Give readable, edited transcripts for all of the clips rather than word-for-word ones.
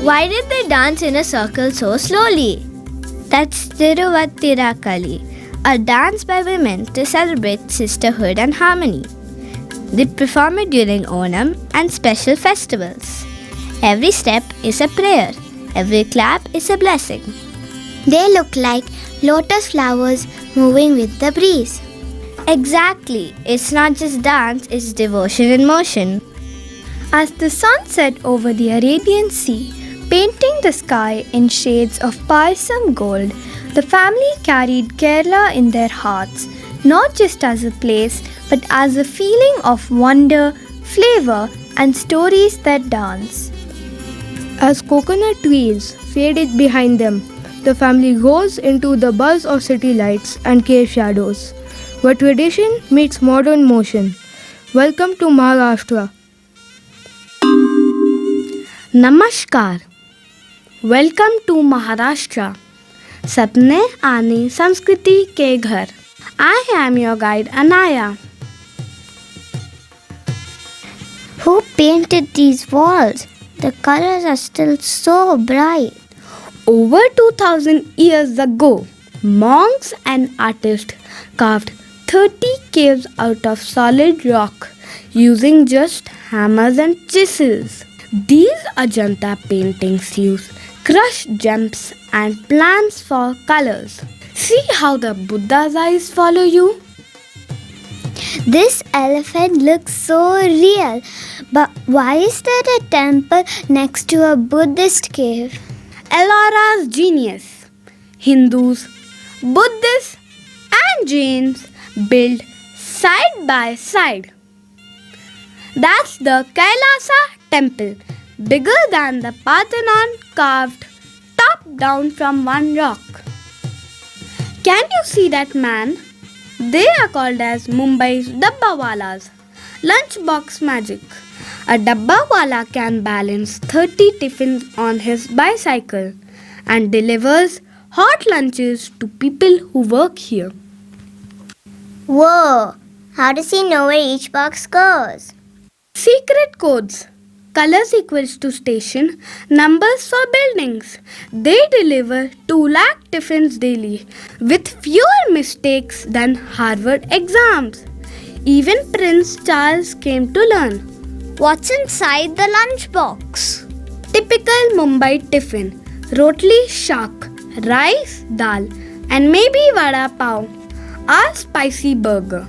Why did they dance in a circle so slowly? That's Tiruvattirakali, a dance by women to celebrate sisterhood and harmony. They perform it during Onam and special festivals. Every step is a prayer. Every clap is a blessing. They look like lotus flowers moving with the breeze. Exactly. It's not just dance, it's devotion in motion. As the sun set over the Arabian Sea, painting the sky in shades of payasam gold, the family carried Kerala in their hearts, not just as a place, but as a feeling of wonder, flavor, and stories that dance. As coconut trees faded behind them, the family goes into the buzz of city lights and cave shadows, where tradition meets modern motion. Welcome to Maharashtra. नमस्कार. Welcome to Maharashtra. सपने आने संस्कृति के घर. I am your guide Anaya. Who painted these walls? The colors are still so bright. Over 2000 years ago, monks and artists carved 30 caves out of solid rock using just hammers and chisels. These Ajanta paintings use crushed gems and plants for colors. See how the Buddha's eyes follow you? This elephant looks so real. But why is there a temple next to a Buddhist cave? Ellora's genius. Hindus, Buddhists, and Jains built side by side. That's the Kailasa temple, bigger than the Parthenon, carved top down from one rock. Can you see that man? They are called as Mumbai's Dabbawalas. Lunchbox magic. A Dabbawala can balance 30 tiffins on his bicycle and delivers hot lunches to people who work here. Whoa! How does he know where each box goes? Secret codes. Colors equals to station, numbers for buildings. They deliver 2 lakh tiffins daily with fewer mistakes than Harvard exams. Even Prince Charles came to learn. What's inside the lunchbox? Typical Mumbai tiffin. Rotli shaak, rice, dal, and maybe vada pav. Our spicy burger.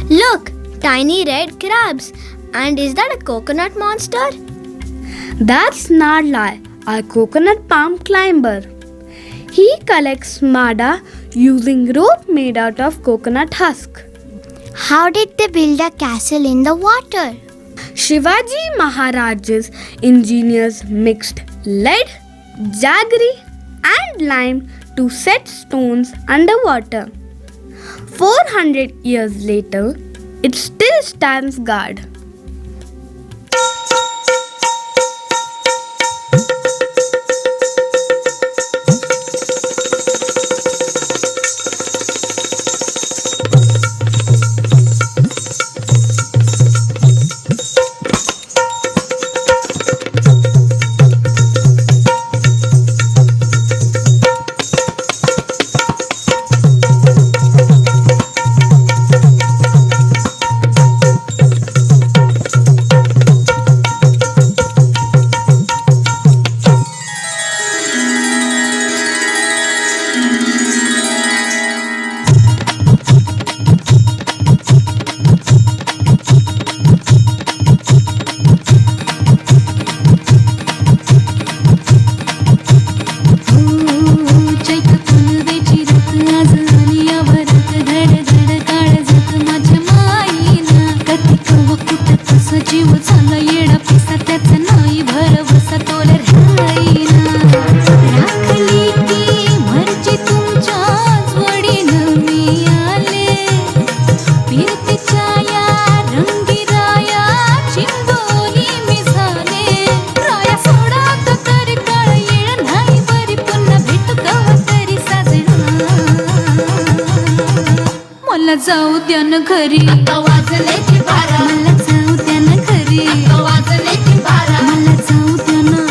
Look, tiny red crabs. And is that a coconut monster? That's Nadlai, our coconut palm climber. He collects mada using rope made out of coconut husk. How did they build a castle in the water? Shivaji Maharaj's engineers mixed lead, jaggery, and lime to set stones underwater. 400 years later, it still stands guard. जाऊ द्या न घरी मला जाऊ द्या न घरी मला जाऊ द्या न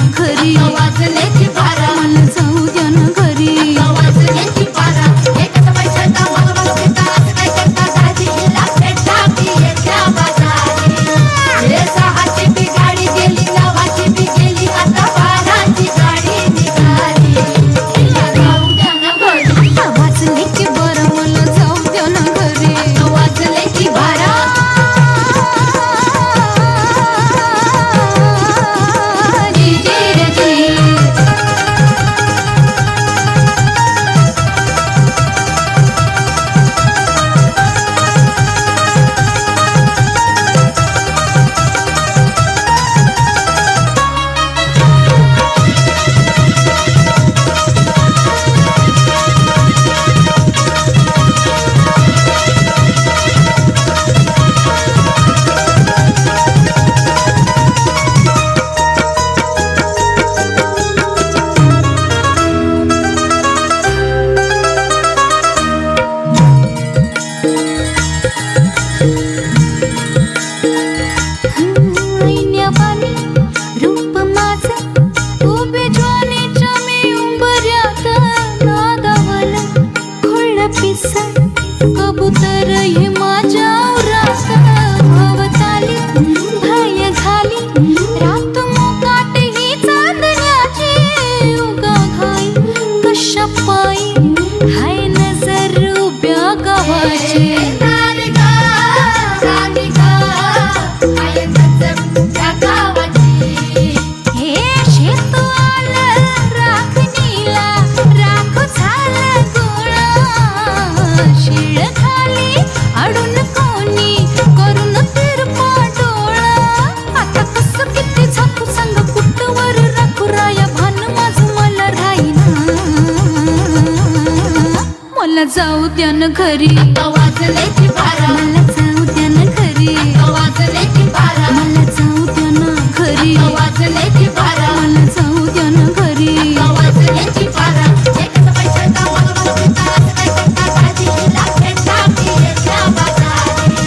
उद्यान घरी वाजले की बारा मला जाऊ द्या ना घरी वाजले की बारा मला जाऊ द्या ना घरी वाजले की बारा मला जाऊ द्या ना घरी वाजले की बारा एक पैसा का मला काय करता काजी लागेटा की या बाजारी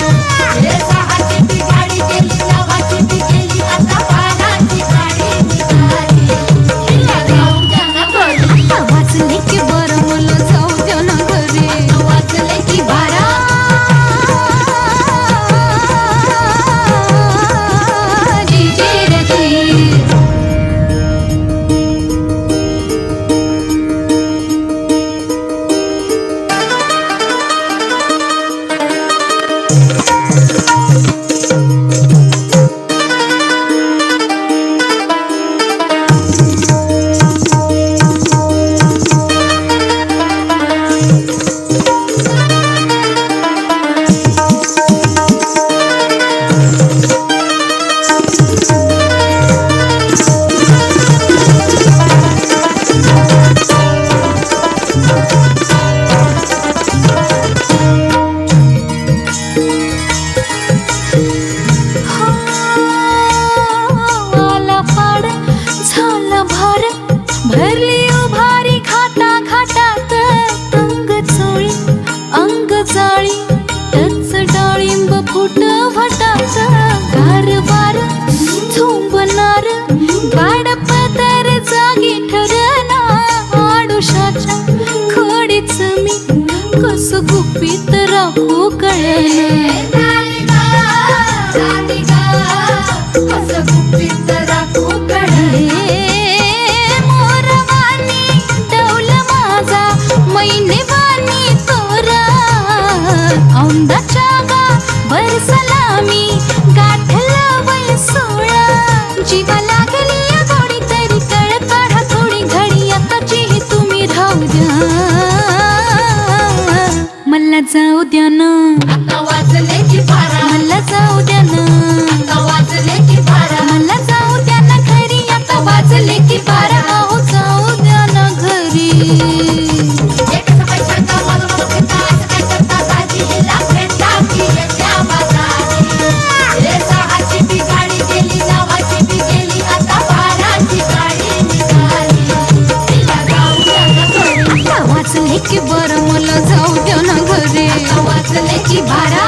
हे सहाची ती गाडी गेली लावाची ती गेली आता पाराची गाडी निघाली हिला जाऊ द्या ना घरी वाजले की बारा मला जाऊ द्या ना घरी वाजले की बारा जी जी रे जी आला फाड झाला भार भरली उभारी खाता खातात अंग जाळी टच डाळिंब फुट भटात गारवार झोंबणार गाड पदर जागी ठरणार आडुशाच्या खडीच मी कस गुपित राखू कळलं मोरवानी डौल माझा मैनेवानी तोरा औंदाच्या गावर सलामी गाठला वय सोळा जीवा लागली या गोडी तरी तळ काढा थोडी घडी आताची ही तुम्ही राहू द्या मला जाऊ द्या ना वाजले की बारा मला जाऊ द्या ना वाजले की बारा मला जाऊ द्या ना घरी आता वाजले की बारा अहो जाऊ द्या ना घरी एक पैसा का मला काय करता काजी लागेटा की या बाजारी हे सहाची ती गाडी गेली लावाची ती गेली आता बाराची गाडी निघाली हिला जाऊ द्या ना घरी वाजले की बरं मला जाऊ द्या ना घरी वाजले की बारा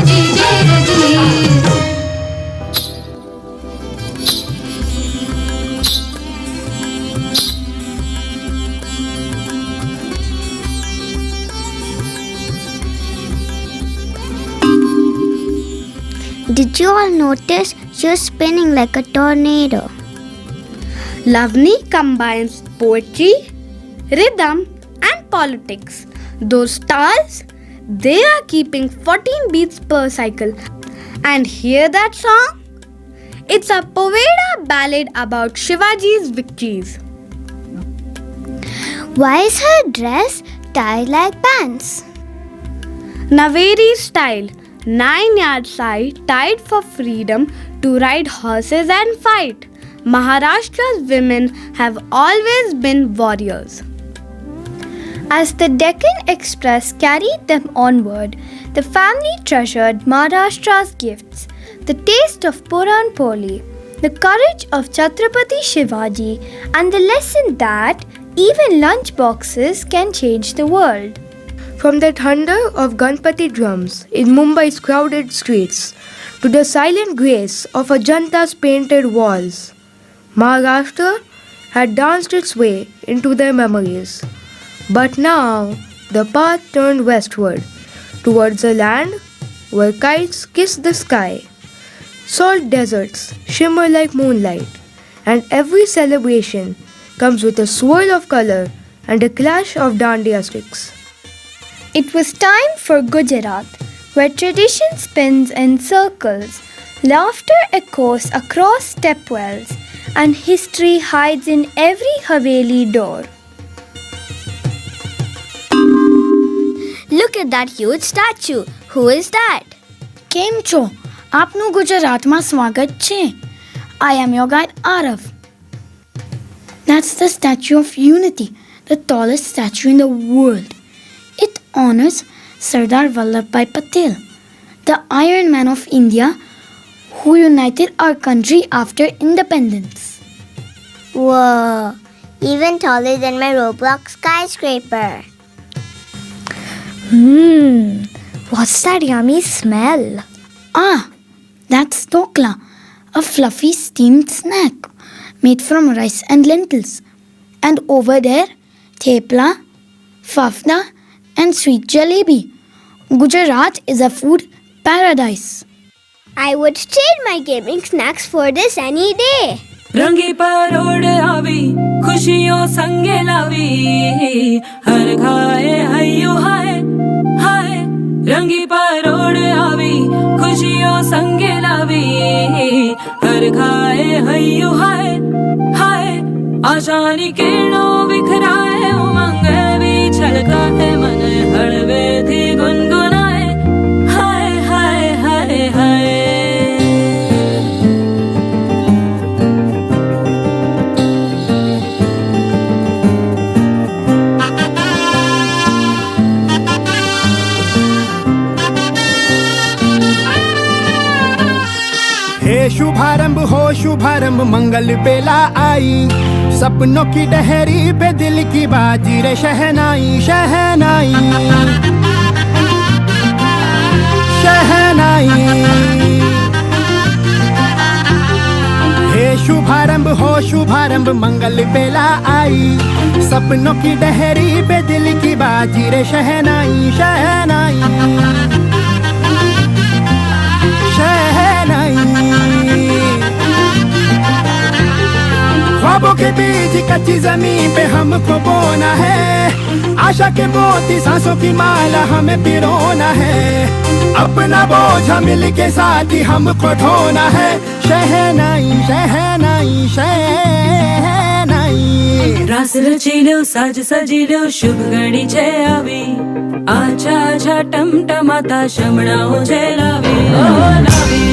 जी जी रे जी Did you all notice you're spinning like a tornado? Lavani combines poetry, rhythm, and politics. Those stars, they are keeping 14 beats per cycle. And hear that song? It's a Poveda ballad about Shivaji's victories. Why is her dress tied like pants? Naveri style, 9-yard side tied for freedom to ride horses and fight. Maharashtra's women have always been warriors. As the Deccan Express carried them onward, the family treasured Maharashtra's gifts, the taste of Puran Poli, the courage of Chhatrapati Shivaji, and the lesson that even lunch boxes can change the world. From the thunder of Ganpati drums in Mumbai's crowded streets to the silent grace of a janta's painted walls, Maharashtra had danced its way into their memories. But now the path turned westward, towards a land where kites kiss the sky, salt deserts shimmer like moonlight, and every celebration comes with a swirl of color and a clash of dandiya sticks. It was time for Gujarat, where tradition spins in circles, laughter echoes across stepwells, and history hides in every Haveli door. Look at that huge statue. Who is that? કેમ છો? આપનું ગુજરાતમાં સ્વાગત છે. I am your guide Arav. That's the Statue of Unity, the tallest statue in the world. It honors Sardar Vallabhbhai Patel, the Iron Man of India, who united our country after independence. Whoa, even taller than my Roblox skyscraper. What's that yummy smell? Ah, that's dokla, a fluffy steamed snack made from rice and lentils. And over there, thepla, fafda, and sweet jalebi. Gujarat is a food paradise. I would trade my gaming snacks for this any day. रंगी परोड़ आवी खुशियों संगे लावी हर खाए हयो हाय हाय रंगी परोड़ आवी खुशियों संगे लावी हर खाए हयो हाय हाय आशानी किरणों बिखराए उमंग भी छलकाए मन हड़वे थी गुनगुनाए हाय हाय हाय हाय शुभारंभ हो शुभारंभ मंगल बेला आई सपनों की डहरी पे दिल की बाजी रे शहनाई शहनाई शहनाई हे शुभारंभ हो शुभारंभ मंगल बेला आई सपनों की डहरी पे दिल की बाजी रे शहनाई शहनाई ख्वाबों के बीज कच्ची जमीन पे हमको बोना है आशा के मोती सांसों की माला हमें पिरोना है अपना बोझ मिल के साथ ही हमको ढोना है शहनाई शहनाई शहनाई रास रचिलो साज सजिलो शुभ घड़ी छे आवी आछा आछा टमटमाता शमणाओ छे लावी ओ लावी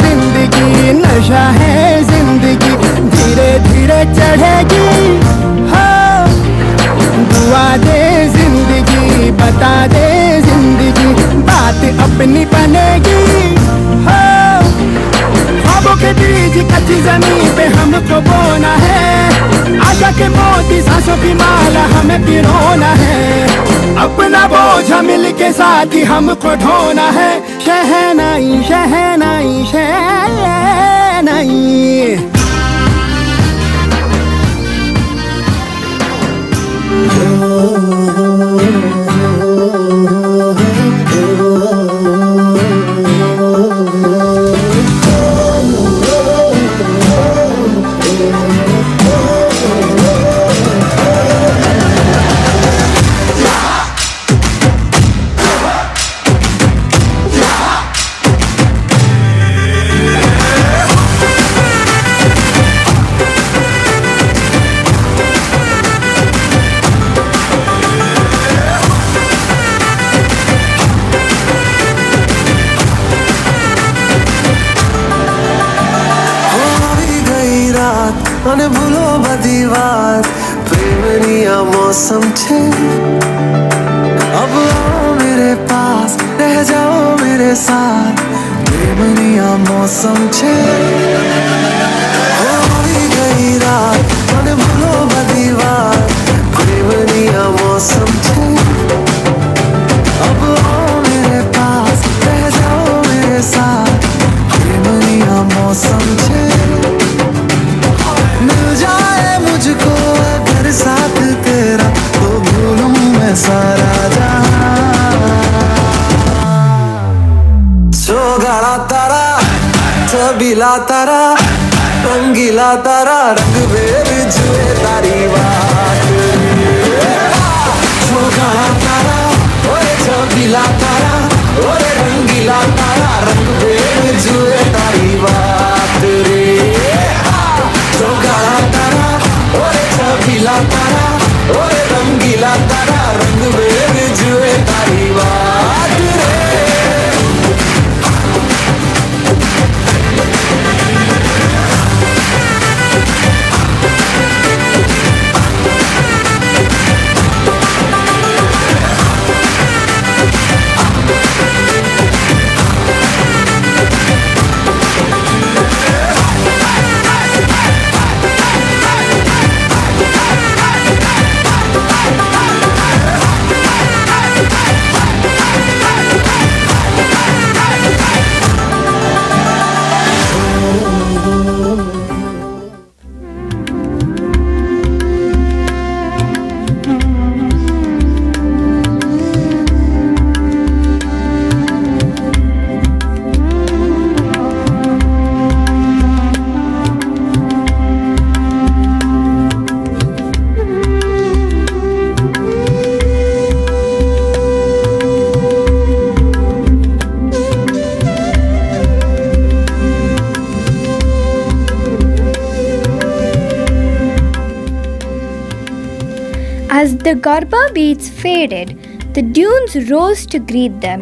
नशा है जिंदगी धीरे धीरे चढ़ेगी हाँ दुआ दे जिंदगी बता दे जिंदगी बात अपनी बनेगी हाँ ख्वाबों के बीज कच्ची जमीन पे हमको बोना है आशा के मोती सांसों की माला हमें पिरोना है अपना बोझ मिल के साथ ही हमको ढोना है शहनाई शहनाई शहनाई અને ભૂલો બધી વાત પ્રેમની આ મૌસમ છે अब आओ मेरे पास रह जाओ मेरे साथ प्रेमनी आ मौसम છે હોવી ગઈ રાત અને ભૂલો બધી વાત પ્રેમની આ મૌસમ છે अब आओ मेरे पास रह जाओ मेरे साथ प्रेमनी आ मौसम છે मिल जाए मुझको अगर साथ तेरा तो भूलूंगा रंगीला तारा रंग बेर जुए तारी बात रे जो काला तारा ओरे छबीला तारा ओरे रंगीला तारा रंग बेर जुए तारी बात रे जो काला तारा ओरे छबीला तारा ओरे रंगीला तारा रंग बेर जुए तारी बात रे As the Garba beats faded, the dunes rose to greet them,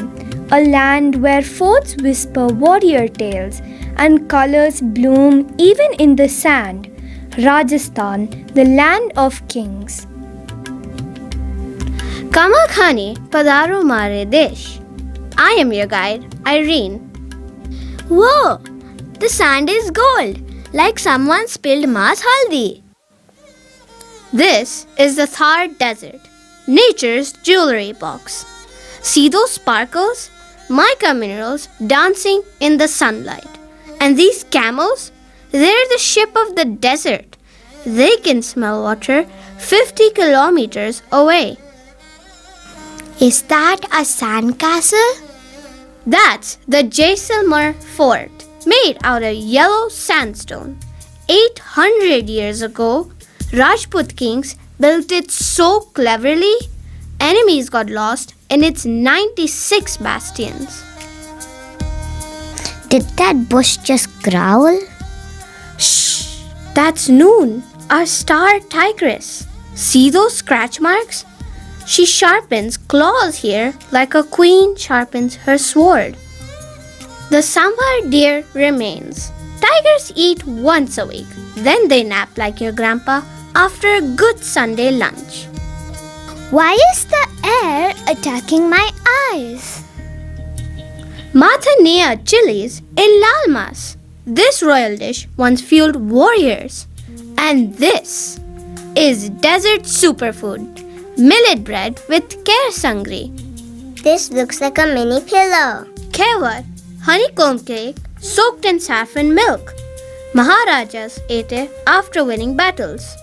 a land where forts whisper warrior tales and colors bloom even in the sand. Rajasthan, the land of kings. Kamakhane Padaro Mare Desh. I am your guide, Irene. Whoa! The sand is gold, like someone spilled Ma's haldi. This is the Thar Desert, nature's jewelry box. See those sparkles? Mica minerals dancing in the sunlight. And these camels? They're the ship of the desert. They can smell water 50 kilometers away. Is that a sandcastle? That's the Jaisalmer Fort, made out of yellow sandstone. 800 years ago, Rajput kings built it so cleverly, enemies got lost in its 96 bastions. Did that bush just growl? Shh! That's Noon, our star tigress. See those scratch marks? She sharpens claws here like a queen sharpens her sword. The sambar deer remains. Tigers eat once a week. Then they nap like your grandpa after a good Sunday lunch. Why is the air attacking my eyes? Mathanea chilies in Lalmas. This royal dish once fueled warriors. And this is desert superfood. Millet bread with kher sangri. This looks like a mini pillow. Kewar, honeycomb cake soaked in saffron milk. Maharajas ate it after winning battles.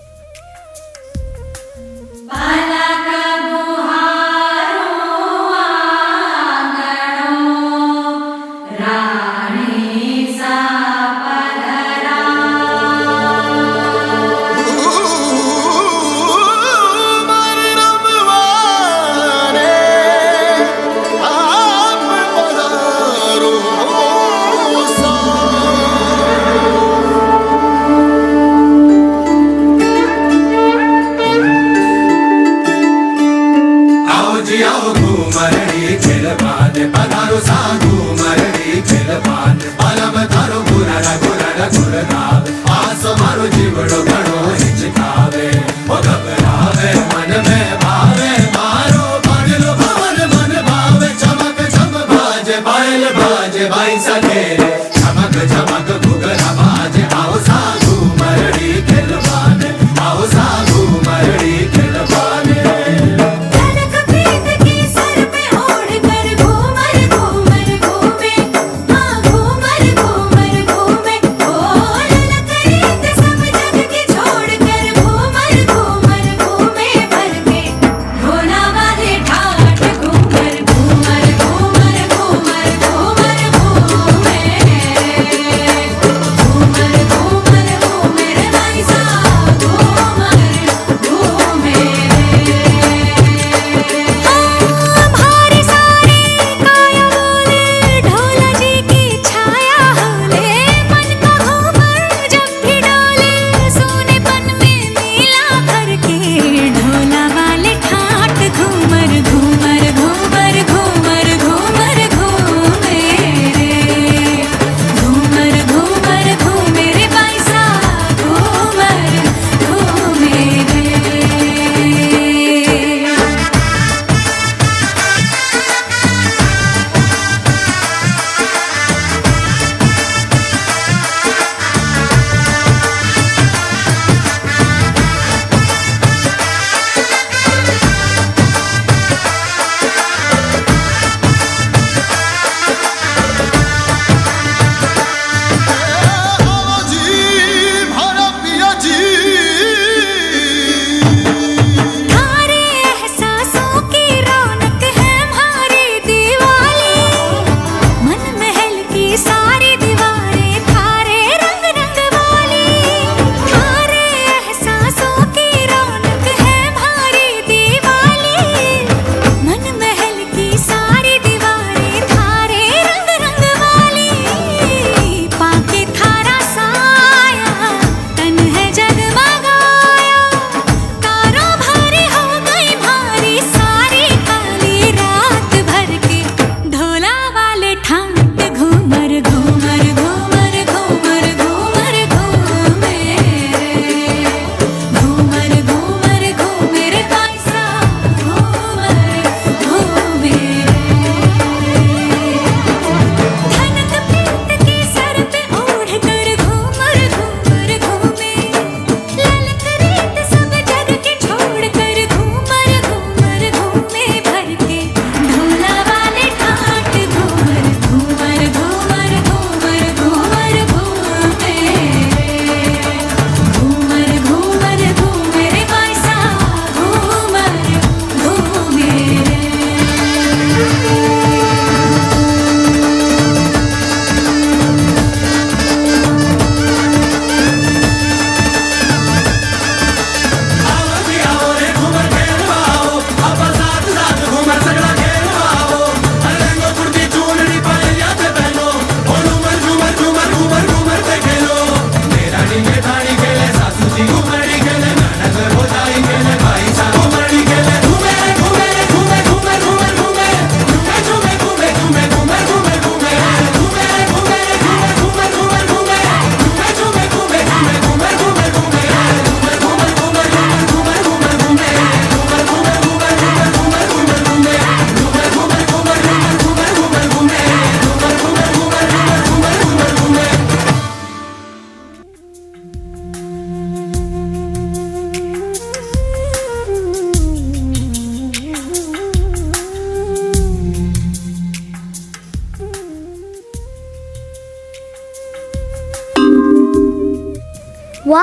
छोड़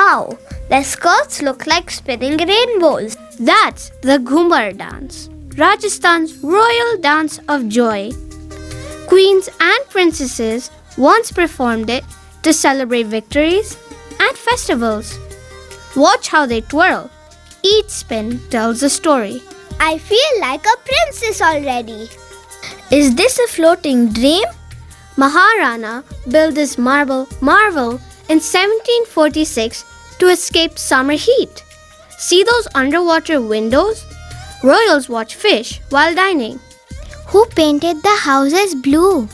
Wow, their skirts look like spinning rainbows. That's the Ghumar dance, Rajasthan's royal dance of joy. Queens and princesses once performed it to celebrate victories and festivals. Watch how they twirl. Each spin tells a story. I feel like a princess already. Is this a floating dream? Maharana built this marvel in 1746 to escape summer heat. See those underwater windows? Royals watch fish while dining. Who painted the houses blue?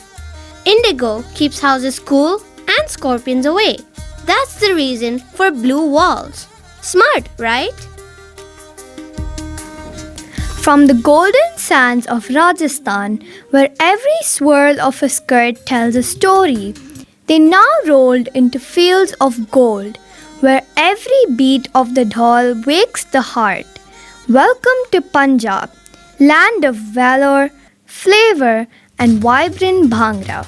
Indigo keeps houses cool and scorpions away. That's the reason for blue walls. Smart, right? From the golden sands of Rajasthan, where every swirl of a skirt tells a story, they now rolled into fields of gold, where every beat of the dhol wakes the heart. Welcome to Punjab, land of valor, flavor, and vibrant bhangra.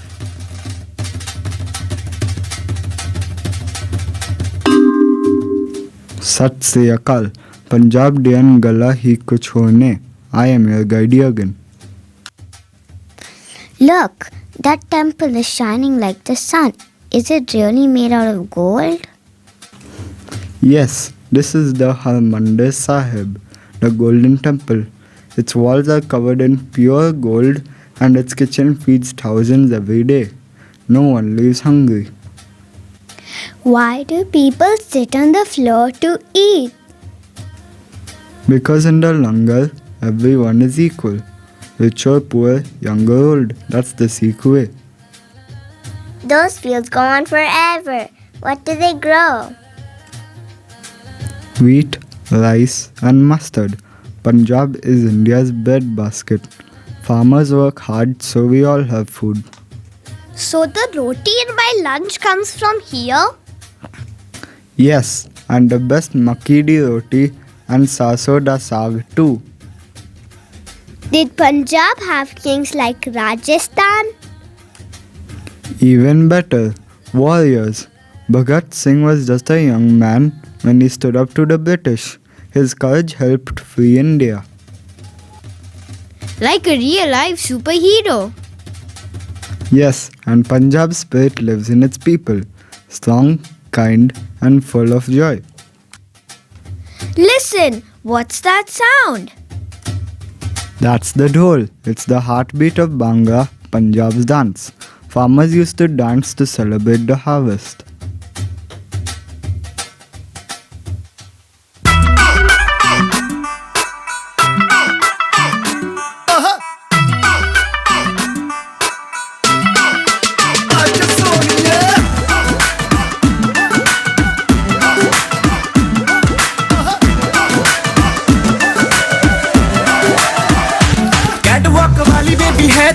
सत श्री अकाल Punjab Dion गला ही कुछ होने I am your guide again. Look, that temple is shining like the sun. Is it really made out of gold? Yes, this is the Harmandir Sahib, the golden temple. Its walls are covered in pure gold and its kitchen feeds thousands every day. No one leaves hungry. Why do people sit on the floor to eat? Because in the langar, everyone is equal. Rich or poor, young or old. That's the Sikh way. Those fields go on forever. What do they grow? Wheat, rice and mustard. Punjab is India's breadbasket. Farmers work hard so we all have food. So the roti in my lunch comes from here? Yes, and the best makki di roti and sarson da saag too. Did Punjab have kings like Rajasthan? Even better, warriors. Bhagat Singh was just a young man when he stood up to the British. His courage helped free India. Like a real life superhero. Yes, and Punjab's spirit lives in its people. Strong, kind and full of joy. Listen, what's that sound? That's the dhol. It's the heartbeat of Bhangra, Punjab's dance. Farmers used to dance to celebrate the harvest.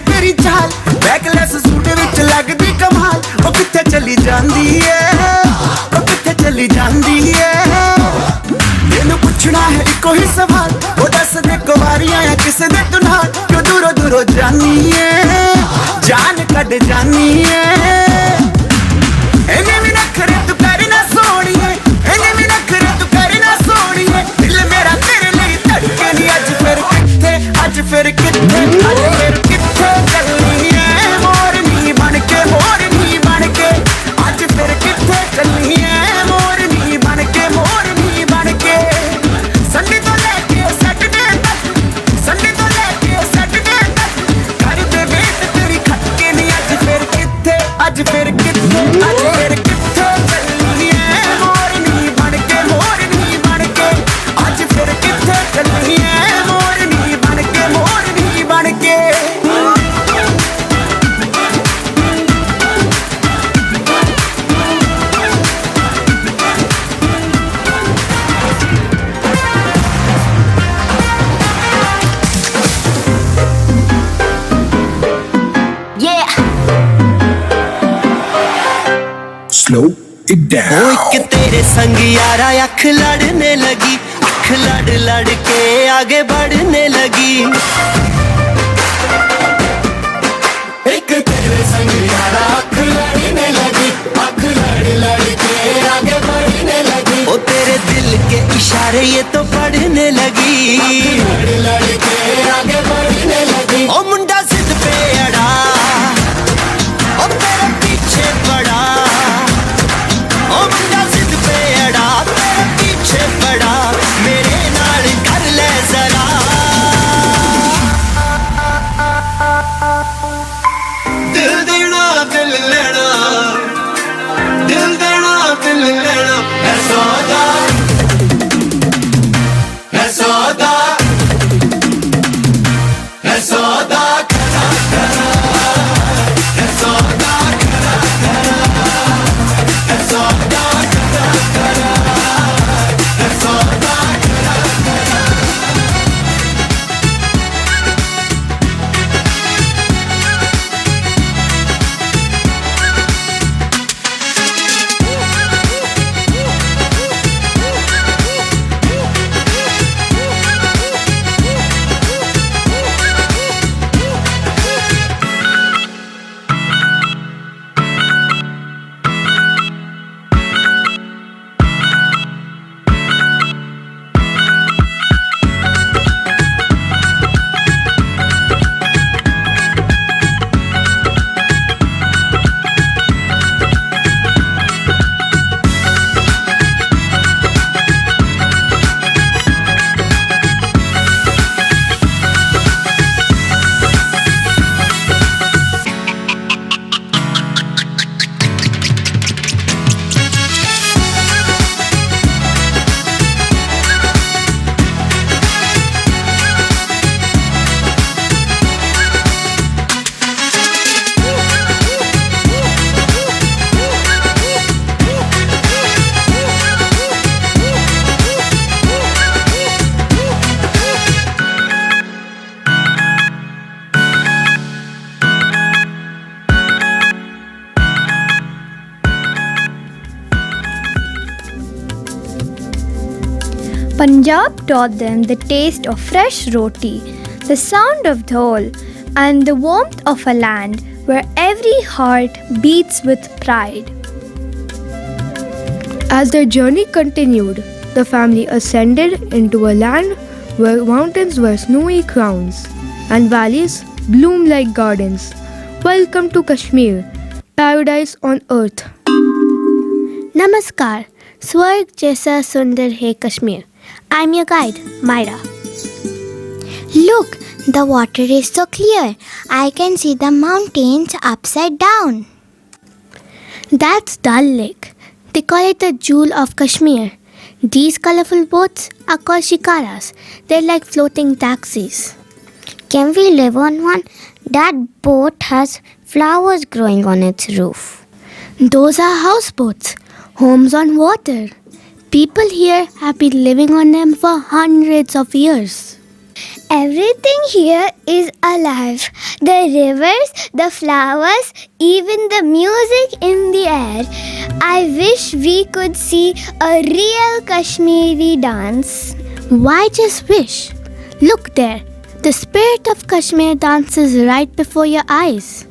तेरी चाल backless suit विच लगदी कमाल ओ किथे चली जांदी है ओ किथे चली जांदी है तेनू पुछना है इको ही सवाल ओ दस दे कुवारियां या किस दे तू नाल क्यों दूरों दूरों जानी है जान कड जानी है एने भी नखरे तू करना सोहणीए एने भी नखरे तू करना सोहणीए दिल मेरा तेरे लिए धड़के नी अज फिर किथे अज फिर किथे अज फिर किथे चलनी है मोरनी बनके मोरनी बनके अज फिर किथे चलनी है मोरनी बनके संडे तो लेके सैटरडे तक संडे तो लेके सैटरडे तक कर दे वेट तेरी खटके नी अज फिर किथे अज फिर किथे अज फिर किथे चलनी है मोरनी बनके अज फिर किथे चलनी है मोरनी बनके Slow it down. ओ एक तेरे संग यारा अख लड़ने लगी अख लड़ लड़ के आगे बढ़ने लगी एक तेरे संग यारा अख लड़ने लगी अख लड़ लड़ के आगे बढ़ने लगी अरे ये तो पढ़ने लगी लड़के आगे बढ़ने लगी ओ मुंडा जिद पे अड़ा ओ तेरे पीछे पड़ा ओ मुंडा जिद पे अड़ा तेरे पीछे पड़ा मेरे नाल कर ले जरा दिल देना दिल लेना दिल देना दिल लेना है सौदा है सौदा है सौदा करा करा है सौदा करा करा है सौदा करा करा है सौदा करा करा Punjab taught them the taste of fresh roti, the sound of dhol, and the warmth of a land where every heart beats with pride. As their journey continued, the family ascended into a land where mountains were snowy crowns and valleys bloomed like gardens. Welcome to Kashmir, paradise on earth. नमस्कार, स्वर्ग जैसा सुंदर है Kashmir. I'm your guide, Myra. Look, the water is so clear. I can see the mountains upside down. That's Dal Lake. They call it the jewel of Kashmir. These colorful boats are called shikaras. They're like floating taxis. Can we live on one? That boat has flowers growing on its roof. Those are houseboats, homes on water. People here have been living on them for hundreds of years. Everything here is alive. The rivers, the flowers, even the music in the air. I wish we could see a real Kashmiri dance. Why just wish? Look there. The spirit of Kashmir dances right before your eyes.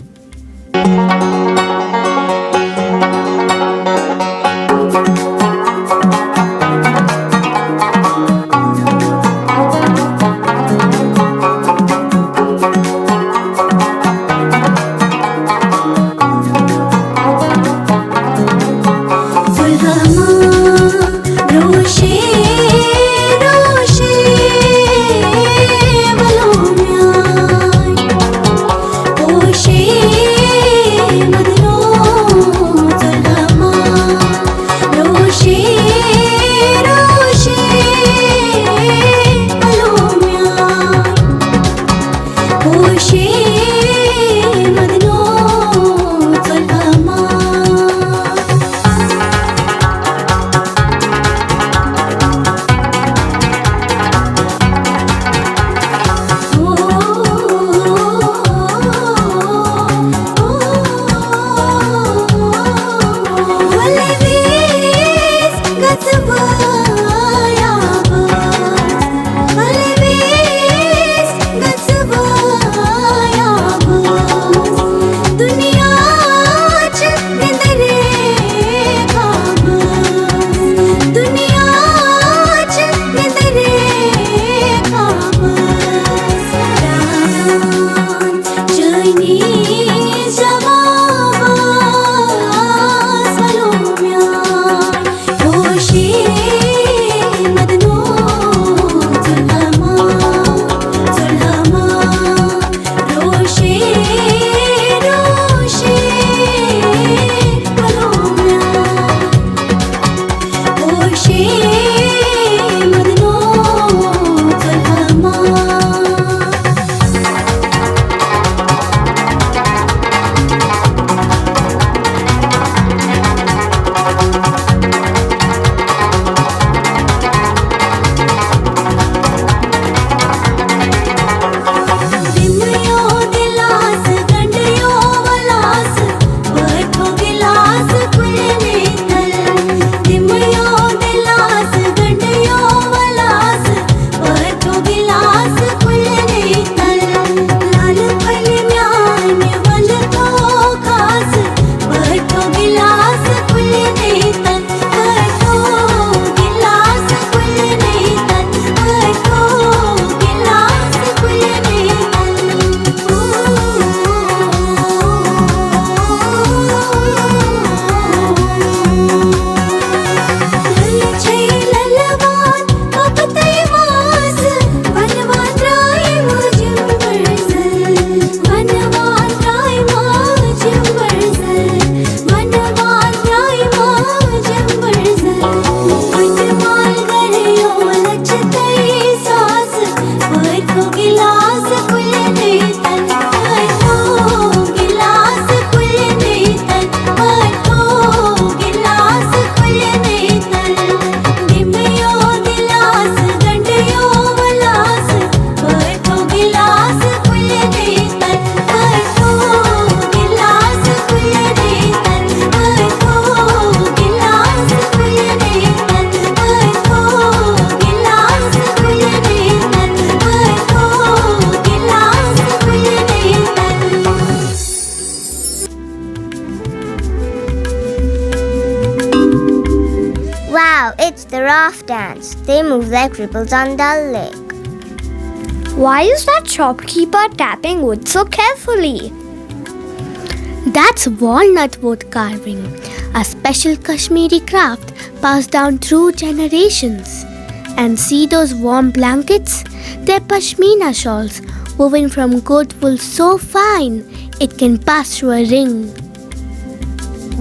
शे मदनो कलमा दिमयो दिलास गंडयो वलास बैठो गिलास खुलने तल दिमयो दिलास गंडयो वलास बैठो गिलास खुलने तल लाल फल म्यान वल तो खास बैठो गिलास खुलने तल बैठो गिलास खुलने तल बैठो गिलास खुलने ललवान कपतय वास वनवान राय मुझम बरसल वनवान राय मुझम बरसल वनवान राय मुझम बरसल वनवान गरयो लचतय सास बैठो गिलास खुलने तन बैठो गिलास खुलने तन बैठो गिलास खुलने तन दिमयो दिलास गंडयो वलास बैठो गिलास खुलने तन बैठो गिलास खुलने तन बैठो गिलास खुलने तन बैठो गिलास खुलने तन बैठो गिलास खुलने Wow, it's the raft dance. They move like ripples on Dal Lake. Why is that shopkeeper tapping wood so carefully? That's walnut wood carving, a special Kashmiri craft passed down through generations. And see those warm blankets? They're pashmina shawls woven from goat wool so fine it can pass through a ring.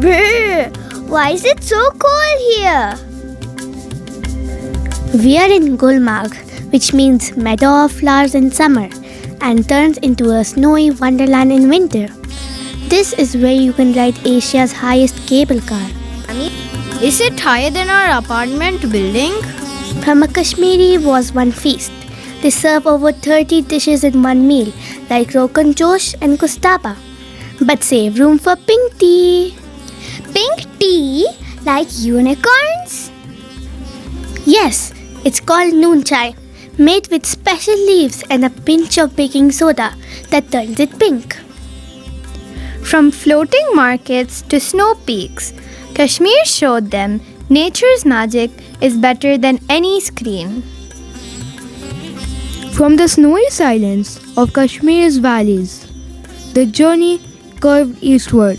Brr, why is it so cold here? We are in Gulmarg, which means meadow of flowers in summer and turns into a snowy wonderland in winter. This is where you can ride Asia's highest cable car. Is it higher than our apartment building? From a Kashmiri was one feast. They serve over 30 dishes in one meal, like Rogan Josh and Kustaba. But save room for pink tea. Pink tea? Like unicorns? Yes, it's called noon chai, made with special leaves and a pinch of baking soda that turns it pink. From floating markets to snow peaks, Kashmir showed them nature's magic is better than any screen. From the snowy silence of Kashmir's valleys, the journey curved eastward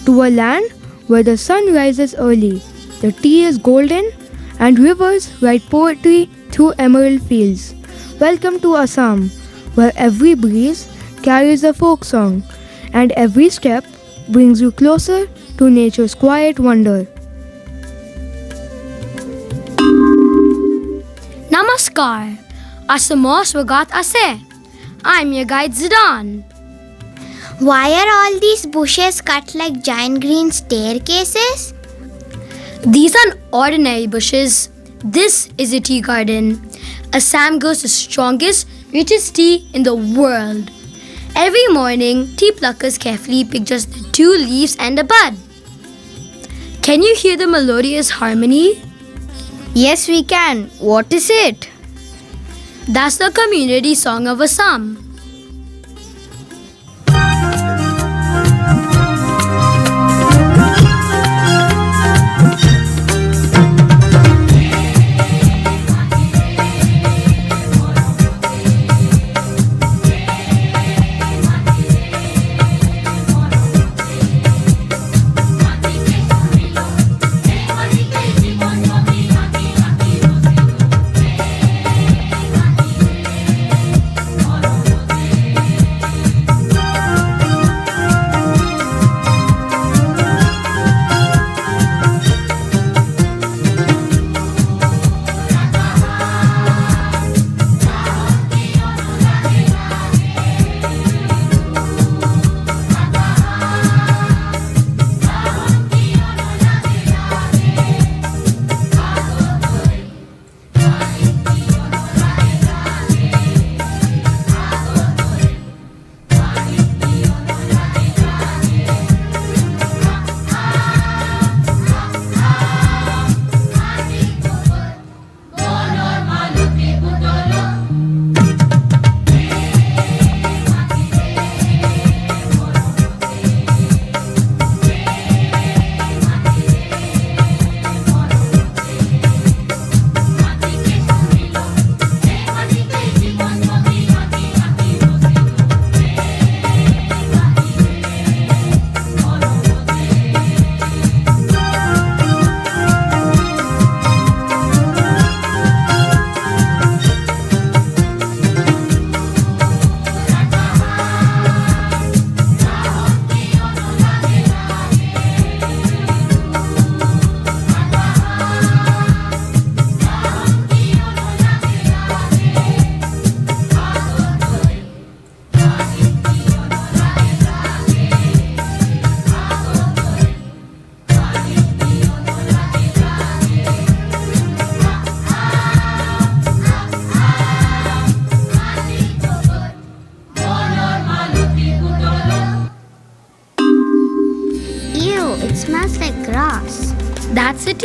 to a land where the sun rises early, the tea is golden, and rivers write poetry through emerald fields. Welcome to Assam, where every breeze carries a folk song, and every step brings you closer to nature's quiet wonder. Namaskar. Asamo Swagat Ase. I'm your guide Zidan. Why are all these bushes cut like giant green staircases? These aren't ordinary bushes. This is a tea garden. Assam grows the strongest, richest tea in the world. Every morning, tea pluckers carefully pick just the 2 leaves and a bud. Can you hear the melodious harmony? Yes, we can. What is it? That's the community song of Assam.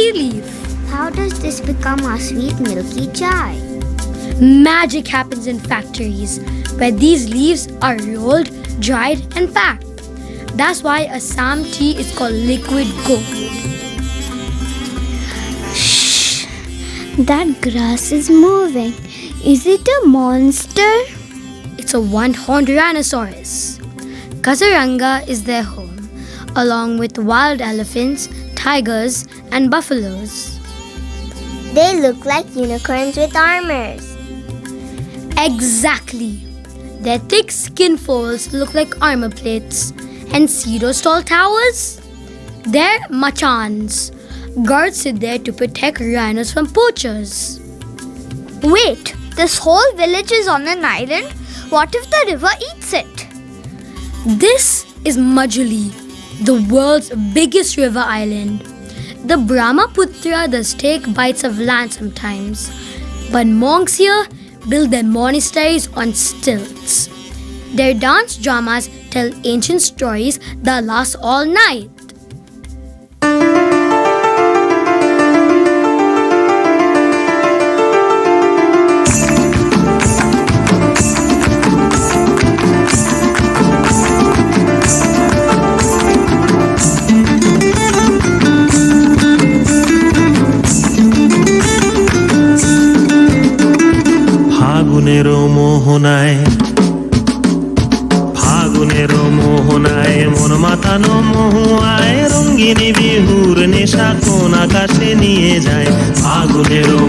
tea leaf. How does this become our sweet milky chai? Magic happens in factories where these leaves are rolled, dried, and packed. That's why Assam tea is called liquid gold. Shh! That grass is moving. Is it a monster? It's a one-horned rhinoceros. Kaziranga is their home, along with wild elephants, tigers, and buffaloes. They look like unicorns with armors. Exactly. Their thick skin folds look like armor plates. And see those tall towers? They're machans. Guards sit there to protect rhinos from poachers. Wait, this whole village is on an island? What if the river eats it? This is Majuli, the world's biggest river island. The Brahmaputra does take bites of land sometimes, but monks here build their monasteries on stilts. Their dance dramas tell ancient stories that last all night. ফাগুনেরও মোহনায় মন মাতানো মহুয়ায় রঙ্গিনী বিহুর নেশা কোন আকাশে নিয়ে যায় ফাগুনেরও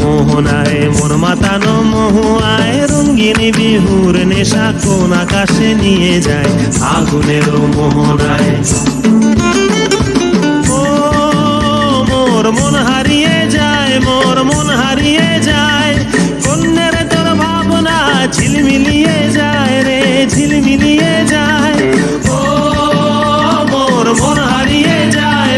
মোহনায় মন মাতানো মহুয়ায় রঙ্গিনী বিহুর নেশা কোন আকাশে নিয়ে যায় ফাগুনেরও মোহনায় মোর মন হারিয়ে যায় কন্যের তোর ভাবনা ঝিলমিলিয়ে যায় রে ঝিলমিলিয়ে যায় ও মোর মন হারিয়ে যায়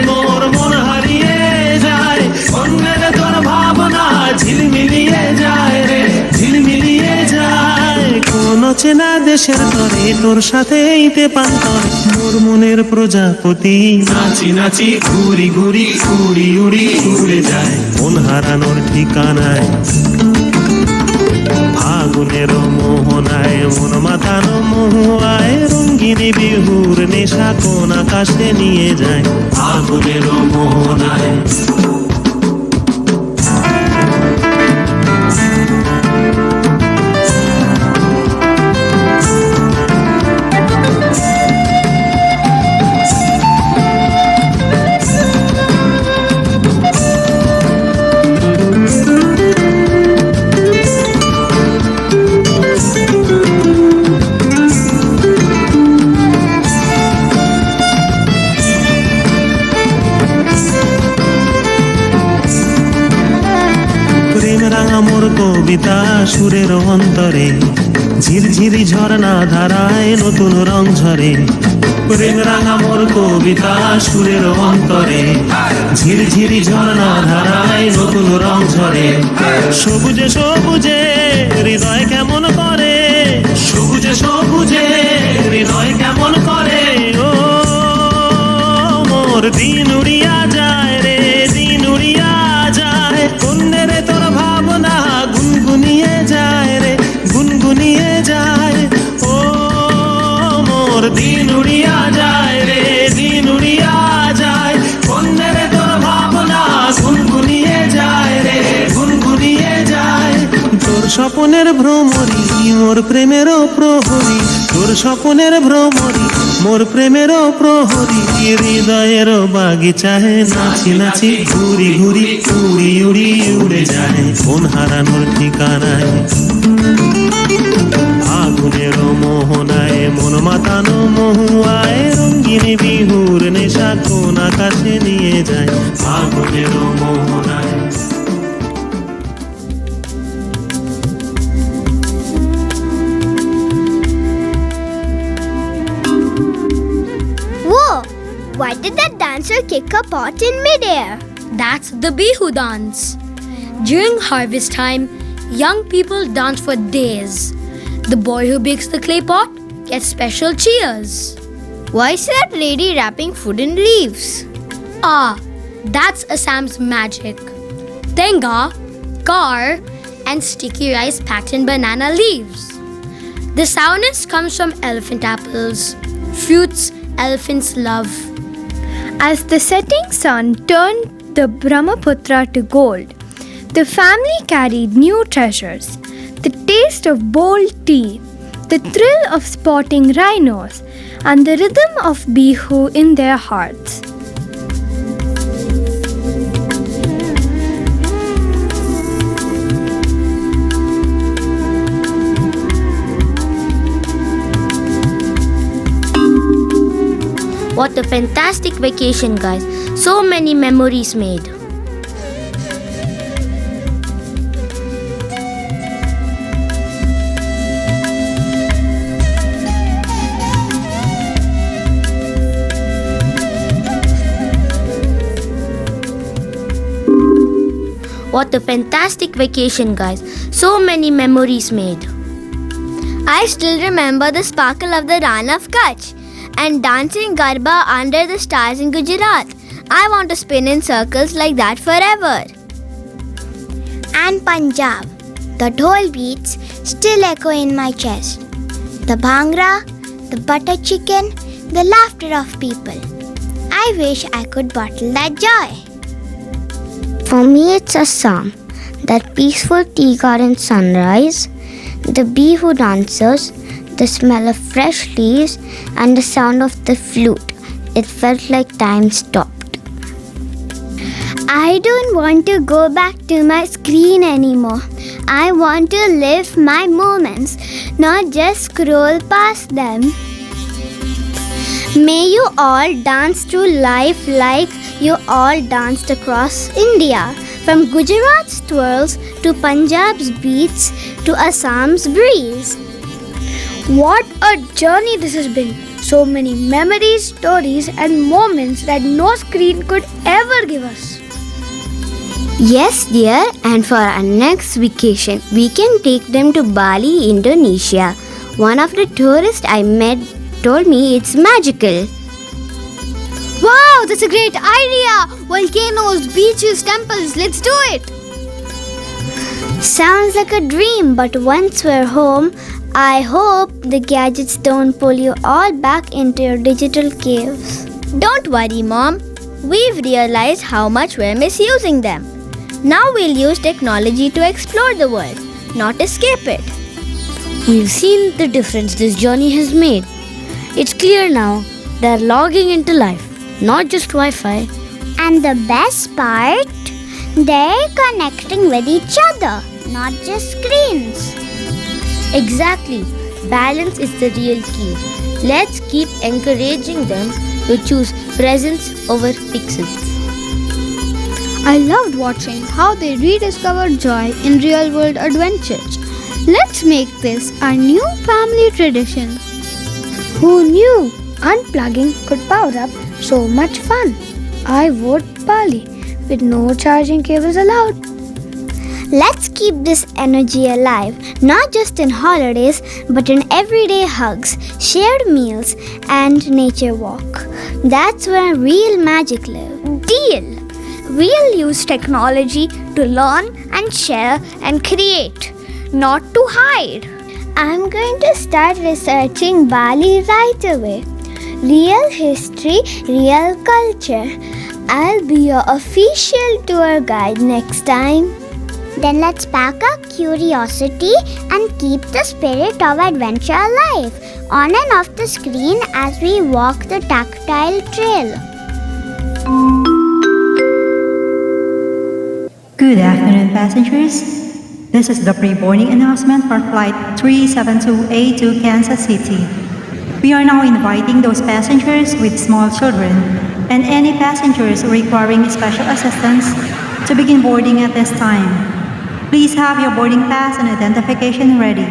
কন্যের তোর ভাবনা ঝিলমিলিয়ে যায় রে ঝিলমিলিয়ে যায় কোন চেনা দেশের তরে তোর সাথে ইতে পান্তর মোর মনের প্রজাপতি নাচি নাচি ঘুরি ঘুরি উড়ি উড়ি উড়ে যায় মন হারানোর ঠিকানায় ফাগুনের মোহনায় মন মাতানো মহুয়ায় রঙ্গিনী বিহুর নেশা কোন আকাশে নিয়ে যায় ফাগুনের মোহনায় কবিতা সুরের অন্তরে ঝিরঝিরি ঝর্ণা ধারায় নতুন রং ঝরে প্রেম রাঙা মোর কবিতা সুরের অন্তরে ঝিরঝিরি ঝর্ণা ধারায় নতুন রং ঝরে সবুজে সবুজে হৃদয় কেমন করে সবুজে সবুজে হৃদয় কেমন করে ও মোর দিন উড়িয়া যায় রে দিন উড়িয়া যায় কন্যের তোর ভাবনা গুনগুনিয়ে যায় রে গুনগুনিয়ে যায় ও মোর দিন উড়িয়া যায় রে দিন উড়িয়া যায় কন্যের তোর ভাবনা গুনগুনিয়ে যায় রে গুনগুনিয়ে যায় তোর স্বপনের ভ্রমরি মোর প্রেমেরও প্রহরী তোর স্বপনের ভ্রমরি মোর প্রেমেরও প্রহরী হৃদয়ের বাগিচায় নাচি নাচি ঘুরি ঘুরি উড়ি উড়ি উড়ে যায় কোন হারানোর ঠিকানায় ফাগুনের মোহনায় মন মাতানো মহুয়ায় রঙ্গিনী বিহুর নেশা কোন আকাশে নিয়ে যায় ফাগুনের মোহনায় Why did that dancer kick a pot in midair? That's the Bihu dance. During harvest time, young people dance for days. The boy who bakes the clay pot gets special cheers. Why is that lady wrapping food in leaves? Ah, that's Assam's magic. Tenga, car, and sticky rice packed in banana leaves. The sourness comes from elephant apples, fruits elephants love. As the setting sun turned the Brahmaputra to gold, the family carried new treasures: the taste of bold tea, the thrill of spotting rhinos, and the rhythm of Bihu in their hearts. What a fantastic vacation, guys. So many memories made. What a fantastic vacation, guys. So many memories made. I still remember the sparkle of the Ran of Kutch and dancing Garba under the stars in Gujarat. I want to spin in circles like that forever. And Punjab, the dhol beats still echo in my chest. The bhangra, the butter chicken, the laughter of people. I wish I could bottle that joy. For me, it's Assam, that peaceful tea garden sunrise, the Bihu dancers, the smell of fresh leaves, and the sound of the flute. It felt like time stopped. I don't want to go back to my screen anymore. I want to live my moments, not just scroll past them. May you all dance through life like you all danced across India, from Gujarat's twirls to Punjab's beats to Assam's breeze. What a journey this has been! So many memories, stories, and moments that no screen could ever give us. Yes, dear, and for our next vacation, we can take them to Bali, Indonesia. One of the tourists I met told me it's magical. Wow, that's a great idea! Volcanoes, beaches, temples, let's do it! Sounds like a dream, but once we're home, I hope the gadgets don't pull you all back into your digital caves. Don't worry, Mom. We've realized how much we're misusing them. Now we'll use technology to explore the world, not escape it. We've seen the difference this journey has made. It's clear now they're logging into life, not just Wi-Fi. And the best part, they're connecting with each other, not just screens. Exactly. Balance is the real key. Let's keep encouraging them to choose presence over pixels. I loved watching how they rediscovered joy in real-world adventures. Let's make this our new family tradition. Who knew unplugging could power up so much fun? I vote Bali, with no charging cables allowed. Let's keep this energy alive, not just in holidays, but in everyday hugs, shared meals, and nature walk. That's where real magic lives. Deal! We'll use technology to learn and share and create, not to hide. I'm going to start researching Bali right away. Real history, real culture. I'll be your official tour guide next time. Then let's pack our curiosity and keep the spirit of adventure alive, on and off the screen as we walk the tactile trail. Good afternoon, passengers. This is the pre-boarding announcement for Flight 372A to Kansas City. We are now inviting those passengers with small children and any passengers requiring special assistance to begin boarding at this time. Please have your boarding pass and identification ready.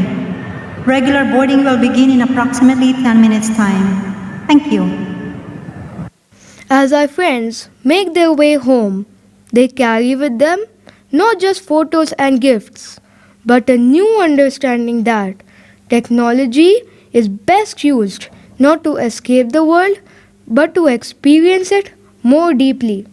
Regular boarding will begin in approximately 10 minutes' time. Thank you. As our friends make their way home, they carry with them not just photos and gifts, but a new understanding that technology is best used not to escape the world, but to experience it more deeply.